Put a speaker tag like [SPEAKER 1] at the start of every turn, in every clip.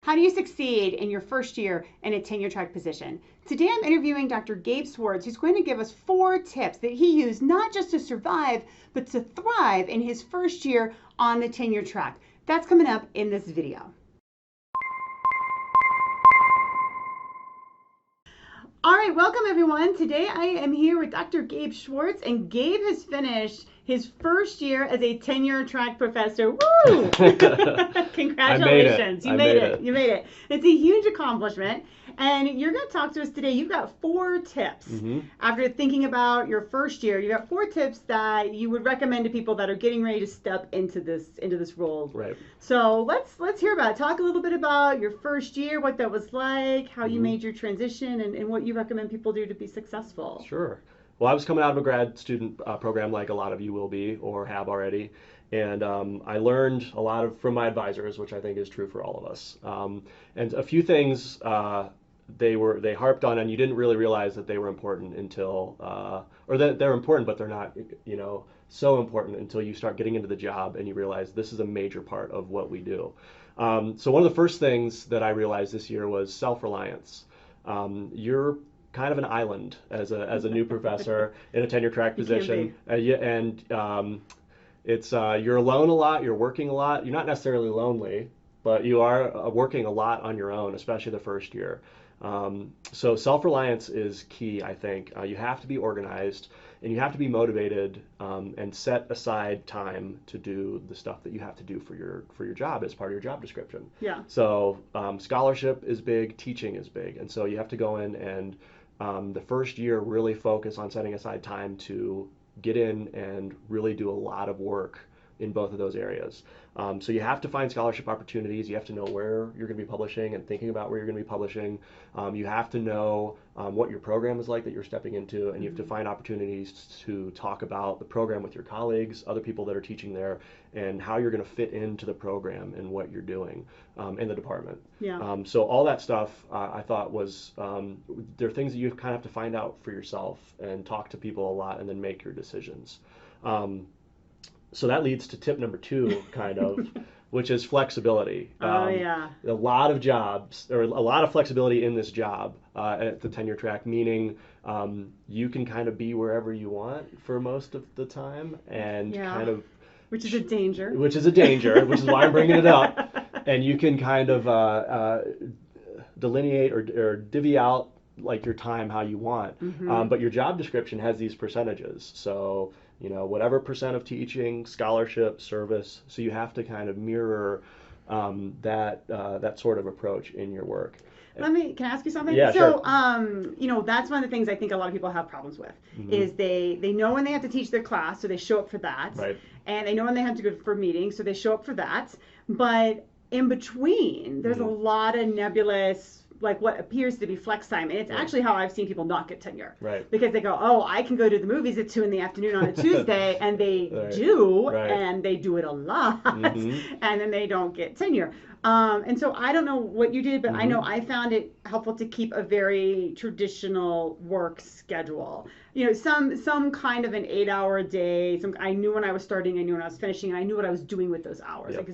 [SPEAKER 1] How do you succeed in your first year in a tenure track position? Today I'm interviewing Dr. Gabe Swarts, who's going to give us 4 tips that he used not just to survive, but to thrive in his first year on the tenure track. That's coming up in this video. All right, welcome everyone. Today I am here with Dr. Gabe Swarts, and Gabe has finished his first year as a tenure track professor. Woo! Congratulations. You made it. You made it. It's a huge accomplishment. And you're going to talk to us today. You've got 4 tips. After thinking about your first year, you got 4 tips that you would recommend to people that are getting ready to step into this role.
[SPEAKER 2] Right.
[SPEAKER 1] So let's hear about it. Talk a little bit about your first year, what that was like, how you made your transition, and what you recommend people do to be successful.
[SPEAKER 2] Sure. Well, I was coming out of a grad student program like a lot of you will be or have already. And I learned a lot from my advisors, which I think is true for all of us. And a few things they harped on, and you didn't really realize that they were important until, or that they're important, but they're not, so important until you start getting into the job and you realize this is a major part of what we do. So one of the first things that I realized this year was self-reliance. You're kind of an island as a new professor in a tenure track position, it's you're alone a lot, you're working a lot, you're not necessarily lonely, but you are working a lot on your own, especially the first year. So self-reliance is key, I think. You have to be organized, and you have to be motivated, and set aside time to do the stuff that you have to do for your job as part of your job description.
[SPEAKER 1] Yeah.
[SPEAKER 2] So scholarship is big, teaching is big, and so you have to go in and the first year really focus on setting aside time to get in and really do a lot of work in both of those areas. So you have to find scholarship opportunities. You have to know where you're going to be publishing and thinking about where you're going to be publishing. You have to know what your program is like that you're stepping into, and you have to find opportunities to talk about the program with your colleagues, other people that are teaching there, and how you're going to fit into the program and what you're doing in the department.
[SPEAKER 1] Yeah.
[SPEAKER 2] So all that stuff I thought was, there are things that you kind of have to find out for yourself and talk to people a lot and then make your decisions. So that leads to tip number 2, kind of, which is flexibility.
[SPEAKER 1] Yeah.
[SPEAKER 2] A lot of jobs, or a lot of flexibility in this job at the tenure track, meaning you can kind of be wherever you want for most of the time, and kind of...
[SPEAKER 1] Which is a danger.
[SPEAKER 2] Which is why I'm bringing it up. And you can kind of delineate or divvy out like your time how you want. But your job description has these percentages. So, whatever percent of teaching, scholarship, service. So you have to kind of mirror that sort of approach in your work.
[SPEAKER 1] Can I ask you something?
[SPEAKER 2] Yeah,
[SPEAKER 1] so,
[SPEAKER 2] sure.
[SPEAKER 1] That's one of the things I think a lot of people have problems with, is they know when they have to teach their class, so they show up for that.
[SPEAKER 2] Right.
[SPEAKER 1] And they know when they have to go for meetings, so they show up for that. But in between, there's a lot of nebulous, like what appears to be flex time. And it's actually how I've seen people not get tenure.
[SPEAKER 2] Right.
[SPEAKER 1] Because they go, oh, I can go to the movies at 2 p.m. on a Tuesday, and they do, and they do it a lot, and then they don't get tenure. And so I don't know what you did, but I know I found it helpful to keep a very traditional work schedule. Some kind of an 8-hour day. I knew when I was starting, I knew when I was finishing, and I knew what I was doing with those hours.
[SPEAKER 2] Yep.
[SPEAKER 1] Like,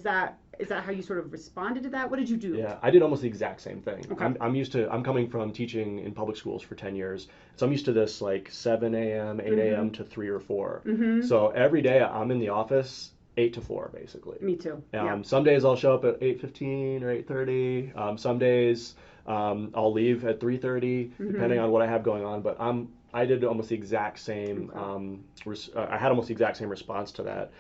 [SPEAKER 1] is that how you sort of responded to that? What did you do?
[SPEAKER 2] Yeah, I did almost the exact same thing.
[SPEAKER 1] Okay.
[SPEAKER 2] I'm coming from teaching in public schools for 10 years. So I'm used to this like 7 a.m., 8 a.m. to 3 or 4. So every day I'm in the office 8 to 4, basically.
[SPEAKER 1] Me too.
[SPEAKER 2] Some days I'll show up at 8:15 or 8:30. Some days I'll leave at 3:30, depending on what I have going on. But I did almost the exact same. I had almost the exact same response to that,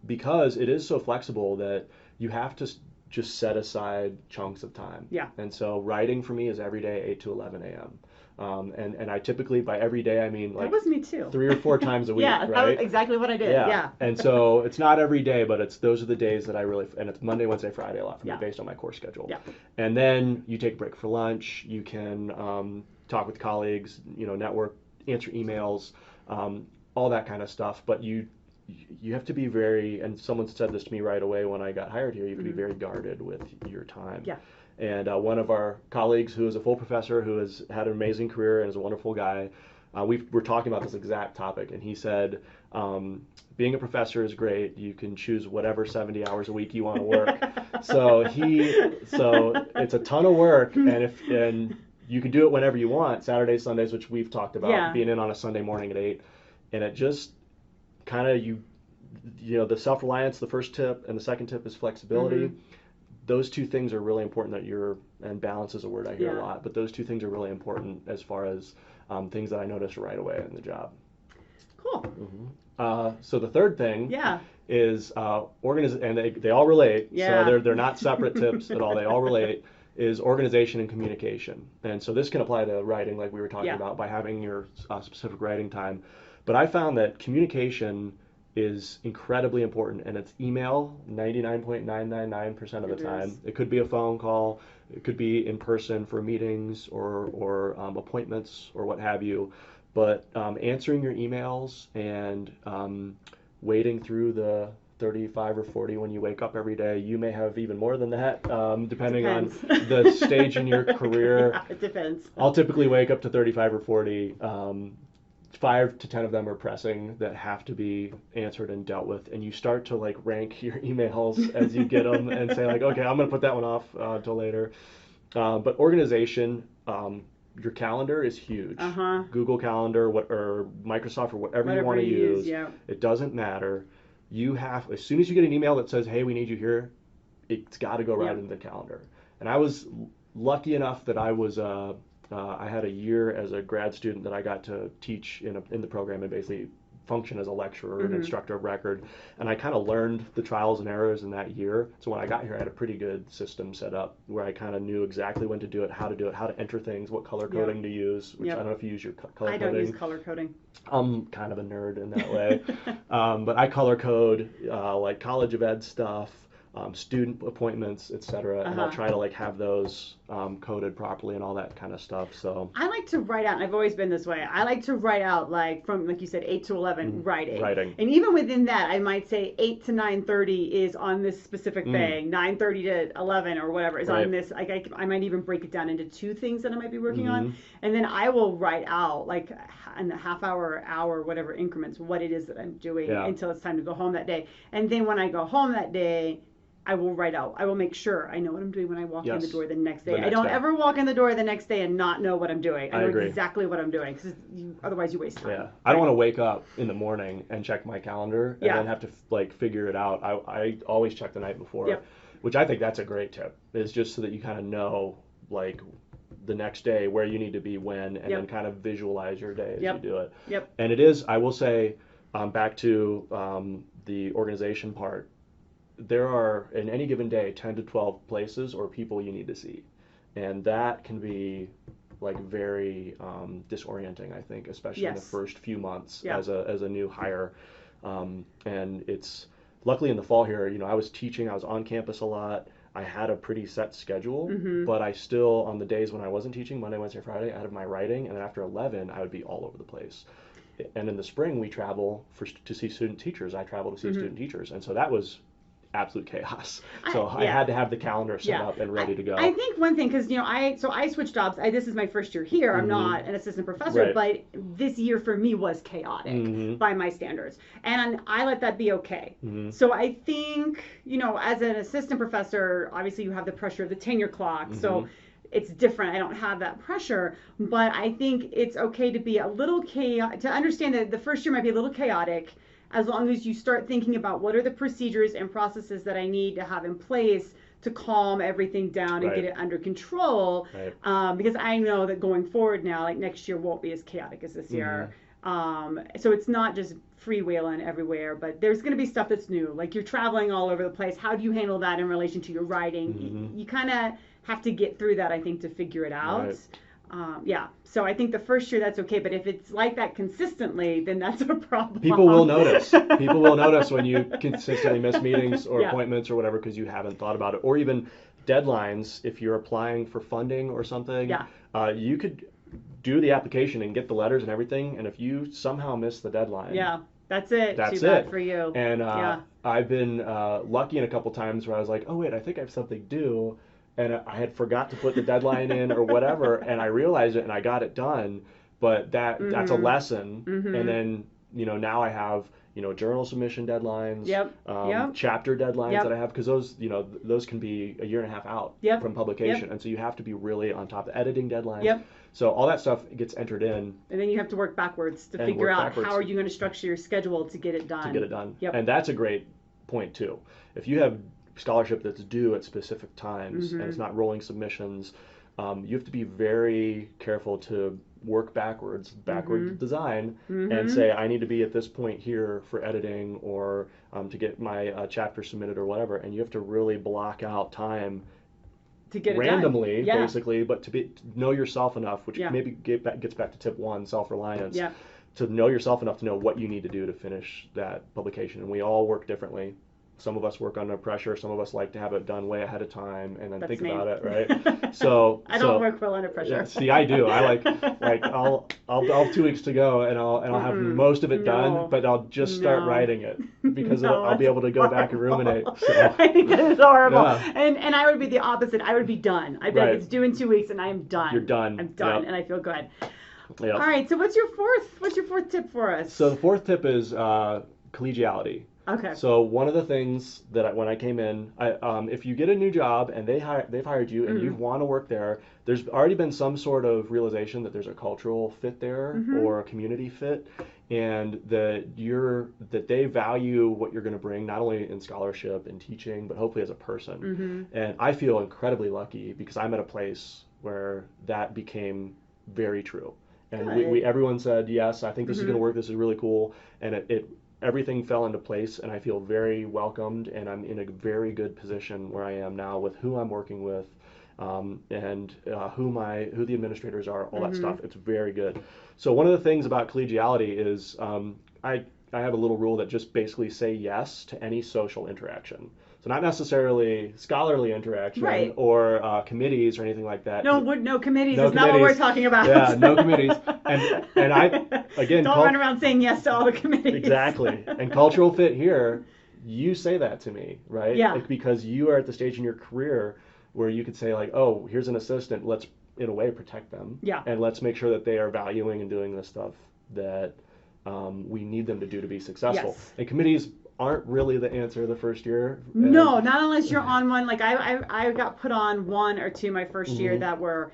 [SPEAKER 2] because it is so flexible that you have to just set aside chunks of time.
[SPEAKER 1] Yeah.
[SPEAKER 2] And so writing for me is every day 8 to 11 a.m. And I typically, by every day, I mean like
[SPEAKER 1] that was me too.
[SPEAKER 2] 3 or 4 times a week,
[SPEAKER 1] yeah,
[SPEAKER 2] right?
[SPEAKER 1] that was exactly what I did. Yeah.
[SPEAKER 2] And so it's not every day, but those are the days that I really, and it's Monday, Wednesday, Friday a lot for me based on my course schedule. Yeah. And then you take a break for lunch. You can talk with colleagues, network, answer emails, all that kind of stuff. But you have to be very, and someone said this to me right away when I got hired here, you have to be very guarded with your time.
[SPEAKER 1] Yeah.
[SPEAKER 2] And one of our colleagues who is a full professor who has had an amazing career and is a wonderful guy, we're talking about this exact topic, and he said, being a professor is great. You can choose whatever 70 hours a week you want to work. So it's a ton of work, and you can do it whenever you want, Saturdays, Sundays, which we've talked about, being in on a Sunday morning at 8, and it just kind of the self-reliance, the first tip, and the second tip is flexibility. Those two things are really important and balance is a word I hear a lot, but those two things are really important as far as things that I noticed right away in the job.
[SPEAKER 1] Cool.
[SPEAKER 2] So the third thing is and they all relate. So they're not separate tips at all. They all relate. Is organization and communication. And so this can apply to writing, like we were talking about, by having your specific writing time. But I found that communication is incredibly important, and it's email 99.999% of the time. It could be a phone call, it could be in person for meetings or appointments or what have you. But answering your emails and wading through the 35 or 40 when you wake up every day. You may have even more than that, depending on the stage in your career.
[SPEAKER 1] It depends.
[SPEAKER 2] I'll typically wake up to 35 or 40. 5 to 10 of them are pressing that have to be answered and dealt with, and you start to like rank your emails as you get them and say like, okay, I'm going to put that one off until later. But organization, your calendar is huge. Google Calendar, or Microsoft, or whatever you want to use. It doesn't matter. You have, as soon as you get an email that says, hey, we need you here, it's got to go right into the calendar. And I was lucky enough that I had a year as a grad student that I got to teach in the program and basically function as a lecturer and instructor of record. And I kind of learned the trials and errors in that year. So when I got here, I had a pretty good system set up where I kind of knew exactly when to do it, how to enter things, what color coding to use, which I don't know if you use your color coding.
[SPEAKER 1] I don't use color coding.
[SPEAKER 2] I'm kind of a nerd in that way. But I color code like College of Ed stuff, student appointments, etc. And I'll try to like have those coded properly and all that kind of stuff. So
[SPEAKER 1] I like to write out, and I've always been this way. I like to write out like from, like you said, 8 to 11 writing. And even within that, I might say 8 to 9:30 is on this specific thing. 9:30 to 11 or whatever is on this. Like I might even break it down into 2 things that I might be working on, and then I will write out like in the half hour, hour, whatever increments, what it is that I'm doing until it's time to go home that day. And then when I go home that day, I will write out. I will make sure I know what I'm doing when I walk in the door the next day. I don't ever walk in the door the next day and not know what I'm doing. I know exactly what I'm doing, because otherwise you waste time.
[SPEAKER 2] Yeah, I don't want to wake up in the morning and check my calendar and then have to like figure it out. I always check the night before, which I think that's a great tip. Is just so that you kind of know like the next day where you need to be when, and then kind of visualize your day as you do it. And it is, I will say, back to the organization part. There are, in any given day, 10 to 12 places or people you need to see. And that can be like very disorienting, I think, especially in the first few months as a new hire. And it's, luckily in the fall here, I was teaching, I was on campus a lot. I had a pretty set schedule, but I still, on the days when I wasn't teaching, Monday, Wednesday, Friday, I had my writing, and then after 11, I would be all over the place. And in the spring, we travel to see student teachers. I travel to see student teachers. And so that was absolute chaos. So I had to have the calendar set up and ready to go.
[SPEAKER 1] I think one thing, because I switched jobs. This is my first year here. I'm not an assistant professor, but this year for me was chaotic by my standards, and I let that be okay. So I think as an assistant professor, obviously you have the pressure of the tenure clock. So it's different. I don't have that pressure, but I think it's okay to be a little chaotic, to understand that the first year might be a little chaotic, as long as you start thinking about what are the procedures and processes that I need to have in place to calm everything down and get it under control. Because I know that going forward now, like next year won't be as chaotic as this year. So it's not just freewheeling everywhere, but there's going to be stuff that's new. Like you're traveling all over the place. How do you handle that in relation to your writing? You kind of have to get through that, I think, to figure it out. So I think the first year that's okay, but if it's like that consistently, then that's a problem.
[SPEAKER 2] People will notice. People will notice when you consistently miss meetings or appointments or whatever because you haven't thought about it. Or even deadlines, if you're applying for funding or something, you could do the application and get the letters and everything, and if you somehow miss the deadline,
[SPEAKER 1] that's it.
[SPEAKER 2] That's
[SPEAKER 1] Too bad for you.
[SPEAKER 2] And I've been lucky in a couple times where I was like, oh wait, I think I have something due. And I had forgot to put the deadline in or whatever, and I realized it and I got it done. but that's a lesson. And then, now I have, journal submission deadlines, chapter deadlines that I have, because those can be a year and a half out from publication. And so you have to be really on top of editing deadlines. So all that stuff gets entered in.
[SPEAKER 1] And then you have to work backwards to figure out how are you going to structure your schedule to get it done.
[SPEAKER 2] And that's a great point too. If you have scholarship that's due at specific times and it's not rolling submissions, you have to be very careful to work backward design and say, I need to be at this point here for editing or to get my chapter submitted or whatever. And you have to really block out time
[SPEAKER 1] to get it
[SPEAKER 2] randomly, basically, but to know yourself enough, which maybe gets back to tip 1, self-reliance, to know yourself enough to know what you need to do to finish that publication. And we all work differently. Some of us work under pressure. Some of us like to have it done way ahead of time and then think about it, right? So
[SPEAKER 1] I don't work well under pressure.
[SPEAKER 2] Yeah, see, I do. I like I'll have 2 weeks to go and I'll have most of it done, but I'll just start writing it because I'll be able to go back and ruminate. So.
[SPEAKER 1] I think that is horrible. Yeah. And I would be the opposite. I would be done. I'd be like, it's due in 2 weeks and I am done.
[SPEAKER 2] You're done.
[SPEAKER 1] I'm done and I feel good. Yep. All right. So what's your fourth tip for us?
[SPEAKER 2] So the fourth tip is collegiality.
[SPEAKER 1] Okay.
[SPEAKER 2] So one of the things that when I came in, if you get a new job and they've hired you and you want to work there, there's already been some sort of realization that there's a cultural fit there or a community fit, and that they value what you're going to bring, not only in scholarship and teaching, but hopefully as a person. And I feel incredibly lucky because I'm at a place where that became very true. And everyone said, yes, I think this is going to work. This is really cool. And everything fell into place, and I feel very welcomed, and I'm in a very good position where I am now with who I'm working with, and who the administrators are, all that stuff. It's very good. So one of the things about collegiality is I have a little rule that just basically say yes to any social interaction. So not necessarily scholarly interaction or committees or anything like that.
[SPEAKER 1] No committees is not what we're talking about.
[SPEAKER 2] Yeah, no committees. And I, again...
[SPEAKER 1] Don't run around saying yes to all the committees.
[SPEAKER 2] Exactly. And cultural fit here, you say that to me, right?
[SPEAKER 1] Yeah.
[SPEAKER 2] Because you are at the stage in your career where you could say like, oh, here's an assistant, let's, in a way, protect them.
[SPEAKER 1] Yeah.
[SPEAKER 2] And let's make sure that they are valuing and doing the stuff that we need them to do to be successful.
[SPEAKER 1] Yes.
[SPEAKER 2] And committees aren't really the answer the first year.
[SPEAKER 1] No, not unless you're on one. Like I got put on 1 or 2 my first year that were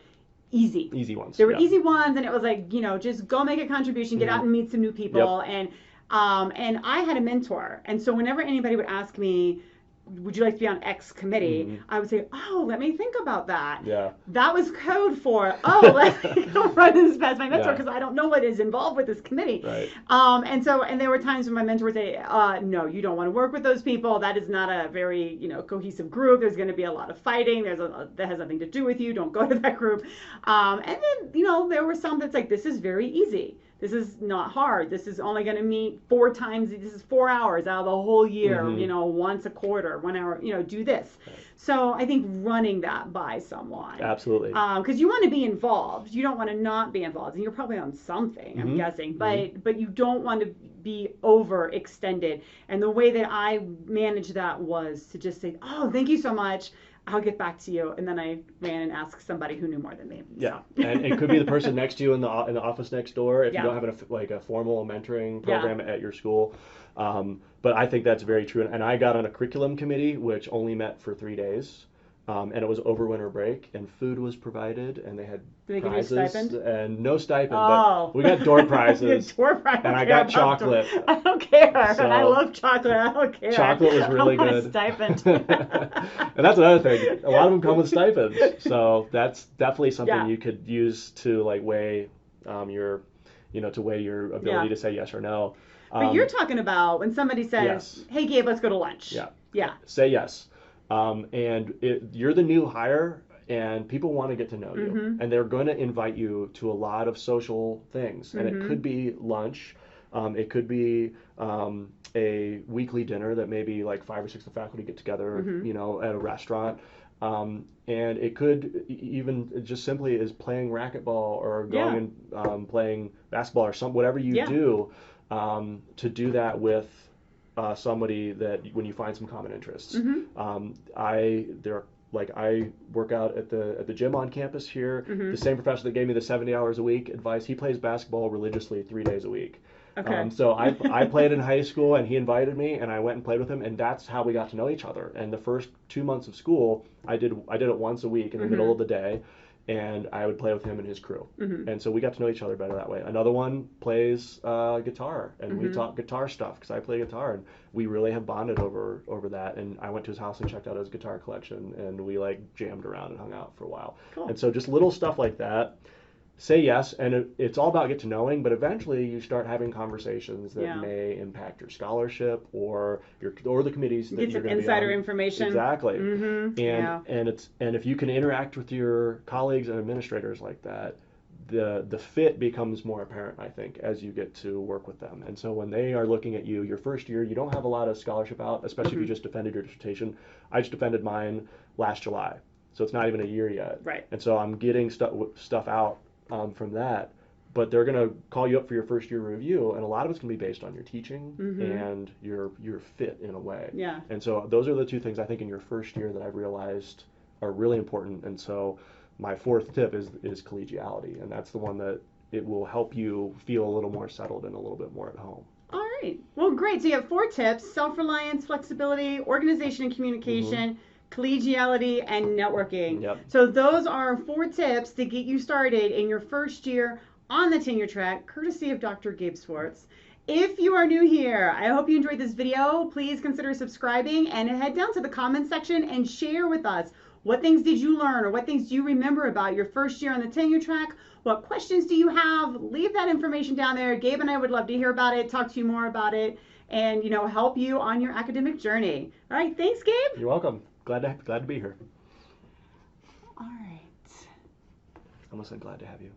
[SPEAKER 1] easy
[SPEAKER 2] ones.
[SPEAKER 1] They were easy ones, and it was like, just go make a contribution, get out and meet some new people. And I had a mentor, and so whenever anybody would ask me, would you like to be on X committee? I would say, oh, let me think about that.
[SPEAKER 2] Yeah.
[SPEAKER 1] That was code for, let me go run this past my mentor because I don't know what is involved with this committee.
[SPEAKER 2] Right.
[SPEAKER 1] And there were times when my mentor would say, no, you don't want to work with those people. That is not a very, cohesive group. There's going to be a lot of fighting. That has nothing to do with you. Don't go to that group. And then, there were some that's like, this is very easy. This is not hard. This is only going to meet 4 times. This is 4 hours out of the whole year, once a quarter, 1 hour, do this. Right. So I think running that by someone.
[SPEAKER 2] Absolutely.
[SPEAKER 1] Because you want to be involved. You don't want to not be involved. And you're probably on something, I'm guessing. But you don't want to be overextended. And the way that I managed that was to just say, oh, thank you so much. I'll get back to you. And then I ran and asked somebody who knew more than me.
[SPEAKER 2] Yeah, and it could be the person next to you in the office next door if you don't have a formal mentoring program at your school. But I think that's very true. And I got on a curriculum committee, which only met for 3 days. And it was over winter break, and food was provided, and they had prizes.
[SPEAKER 1] Give you a stipend?
[SPEAKER 2] And no stipend, but we got door prizes. And I got chocolate.
[SPEAKER 1] I don't care. And I love chocolate. I don't care.
[SPEAKER 2] Chocolate was really good.
[SPEAKER 1] A stipend.
[SPEAKER 2] And that's another thing. A lot of them come with stipends, so that's definitely something you could use to weigh your ability to say yes or no.
[SPEAKER 1] But you're talking about when somebody says, "Hey, Gabe, let's go to lunch." Yeah.
[SPEAKER 2] Say yes. And you're the new hire, and people want to get to know you, and they're going to invite you to a lot of social things, and it could be lunch, it could be a weekly dinner that maybe 5 or 6 of the faculty get together, at a restaurant, and it could even just simply is playing racquetball or going and playing basketball or whatever you do, to do that with somebody that when you find some common interests. There are like I work out at the gym on campus here.
[SPEAKER 1] Mm-hmm.
[SPEAKER 2] The same professor that gave me the 70 hours a week advice, he plays basketball religiously 3 days a week.
[SPEAKER 1] Okay.
[SPEAKER 2] So I played in high school, and he invited me, and I went and played with him, and that's how we got to know each other. And the first 2 months of school, I did it once a week in the middle of the day, and I would play with him and his crew. And so we got to know each other better that way. Another one plays guitar, and we talk guitar stuff because I play guitar, and we really have bonded over that. And I went to his house and checked out his guitar collection, and we like jammed around and hung out for a while.
[SPEAKER 1] Cool.
[SPEAKER 2] And so just little stuff like that. Say yes, and it's all about get to knowing, but eventually you start having conversations that may impact your scholarship or the committees that
[SPEAKER 1] get
[SPEAKER 2] you're
[SPEAKER 1] some
[SPEAKER 2] going to be
[SPEAKER 1] insider
[SPEAKER 2] on.
[SPEAKER 1] information.
[SPEAKER 2] Exactly.
[SPEAKER 1] Mm-hmm.
[SPEAKER 2] And if you can interact with your colleagues and administrators like that, the fit becomes more apparent, I think, as you get to work with them. And so when they are looking at you, your first year, you don't have a lot of scholarship out, especially if you just defended your dissertation. I just defended mine last July, so it's not even a year yet.
[SPEAKER 1] Right.
[SPEAKER 2] And so I'm getting stuff out from that, but they're going to call you up for your first year review, and a lot of it's going to be based on your teaching and your fit in a way.
[SPEAKER 1] Yeah.
[SPEAKER 2] And so those are the two things I think in your first year that I've realized are really important. And so my fourth tip is collegiality, and that's the one that it will help you feel a little more settled and a little bit more at home.
[SPEAKER 1] All right. Well, great. So you have 4 tips: self-reliance, flexibility, organization and communication, collegiality, and networking.
[SPEAKER 2] Yep.
[SPEAKER 1] So those are 4 tips to get you started in your first year on the tenure track, courtesy of Dr. Gabe Swarts. If you are new here, I hope you enjoyed this video. Please consider subscribing and head down to the comments section and share with us what things did you learn or what things do you remember about your first year on the tenure track. What questions do you have? Leave that information down there. Gabe and I would love to hear about it, talk to you more about it, and help you on your academic journey. All right, thanks, Gabe.
[SPEAKER 2] You're welcome. Glad to be here.
[SPEAKER 1] All right.
[SPEAKER 2] I almost said glad to have you.